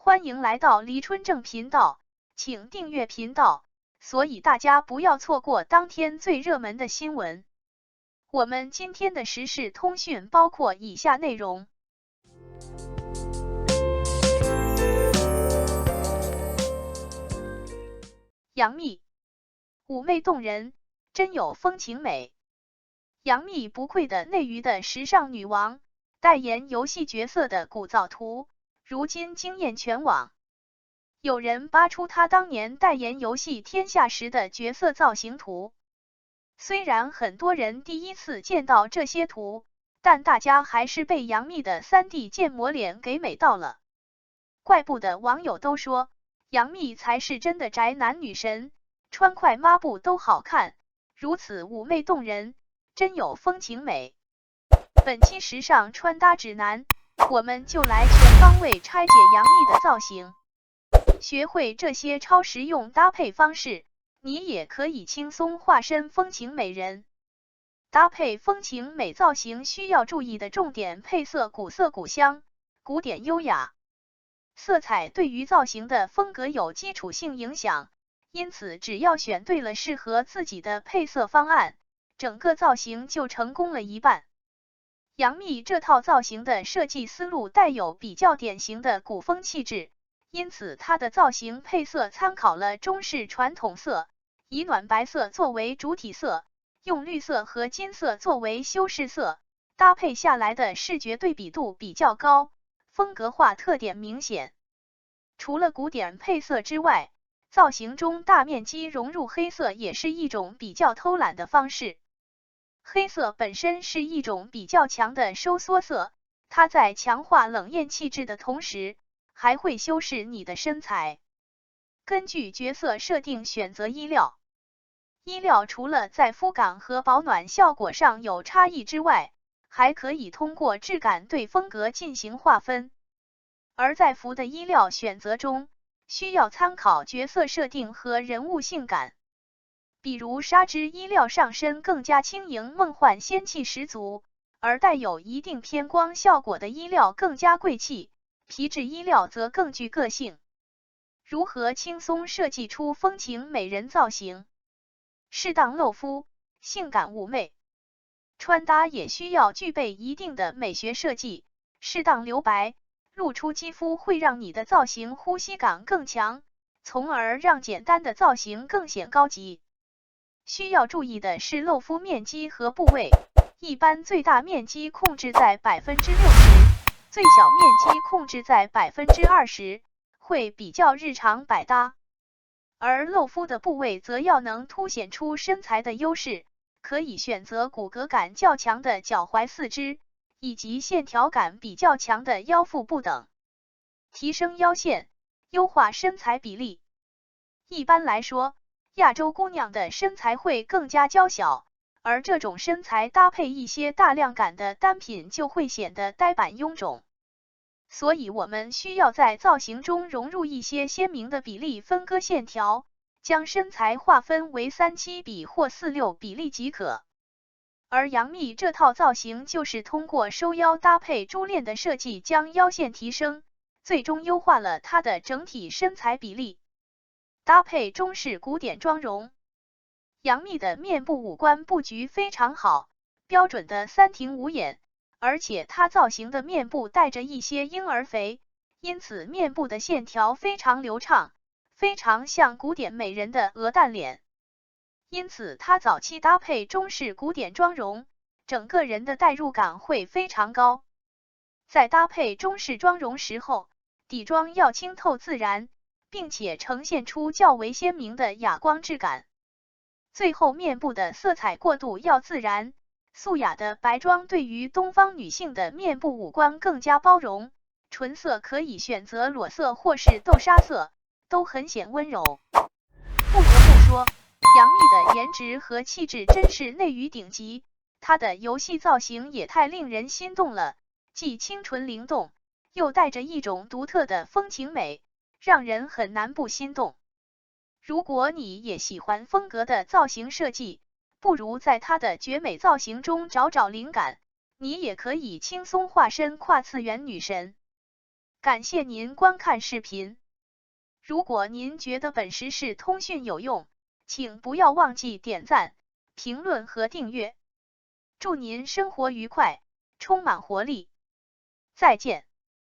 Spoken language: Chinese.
欢迎来到黎春正频道，请订阅频道，所以大家不要错过当天最热门的新闻。我们今天的时事通讯包括以下内容：杨幂，妩媚动人，真有风情美。杨幂不愧的内娱的时尚女王，代言游戏角色的古早图，如今惊艳全网。有人扒出她当年代言游戏《天下》时的角色造型图。虽然很多人第一次见到这些图，但大家还是被杨幂的 3D 建模脸给美到了。怪不得网友都说，杨幂才是真的宅男女神，穿块抹布都好看，如此妩媚动人，真有风情美。本期时尚穿搭指南，我们就来全方位拆解杨幂的造型。学会这些超实用搭配方式，你也可以轻松化身风情美人。搭配风情美造型需要注意的重点配色：古色古香，古典优雅。色彩对于造型的风格有基础性影响，因此只要选对了适合自己的配色方案，整个造型就成功了一半。杨幂这套造型的设计思路带有比较典型的古风气质，因此她的造型配色参考了中式传统色，以暖白色作为主体色，用绿色和金色作为修饰色，搭配下来的视觉对比度比较高，风格化特点明显。除了古典配色之外，造型中大面积融入黑色也是一种比较偷懒的方式。黑色本身是一种比较强的收缩色，它在强化冷艳气质的同时，还会修饰你的身材。根据角色设定选择衣料。衣料除了在肤感和保暖效果上有差异之外，还可以通过质感对风格进行划分。而在服的衣料选择中，需要参考角色设定和人物性感。比如纱织衣料上身更加轻盈梦幻，仙气十足，而带有一定偏光效果的衣料更加贵气，皮质衣料则更具个性。如何轻松设计出风情美人造型？适当露肤，性感妩媚。穿搭也需要具备一定的美学设计，适当留白，露出肌肤会让你的造型呼吸感更强，从而让简单的造型更显高级。需要注意的是露肤面积和部位，一般最大面积控制在 60%， 最小面积控制在 20%， 会比较日常百搭。而露肤的部位则要能凸显出身材的优势，可以选择骨骼感较强的脚踝、四肢，以及线条感比较强的腰腹部等，提升腰线，优化身材比例。一般来说，亚洲姑娘的身材会更加娇小，而这种身材搭配一些大量感的单品就会显得呆板臃肿。所以我们需要在造型中融入一些鲜明的比例分割线条，将身材划分为3:7比或4:6比例即可。而杨幂这套造型就是通过收腰搭配珠链的设计，将腰线提升，最终优化了她的整体身材比例。搭配中式古典妆容。杨幂的面部五官布局非常好，标准的3庭5眼，而且她造型的面部带着一些婴儿肥，因此面部的线条非常流畅，非常像古典美人的鹅蛋脸。因此她早期搭配中式古典妆容，整个人的代入感会非常高。在搭配中式妆容时候，底妆要清透自然，并且呈现出较为鲜明的哑光质感。最后面部的色彩过渡要自然，素雅的白妆对于东方女性的面部五官更加包容，唇色可以选择裸色或是豆沙色，都很显温柔。不得不说，杨幂的颜值和气质真是内娱顶级，她的游戏造型也太令人心动了，既清纯灵动，又带着一种独特的风情美，让人很难不心动。如果你也喜欢风格的造型设计，不如在她的绝美造型中找找灵感，你也可以轻松化身跨次元女神。感谢您观看视频。如果您觉得本时事通讯有用，请不要忘记点赞、评论和订阅。祝您生活愉快，充满活力！再见。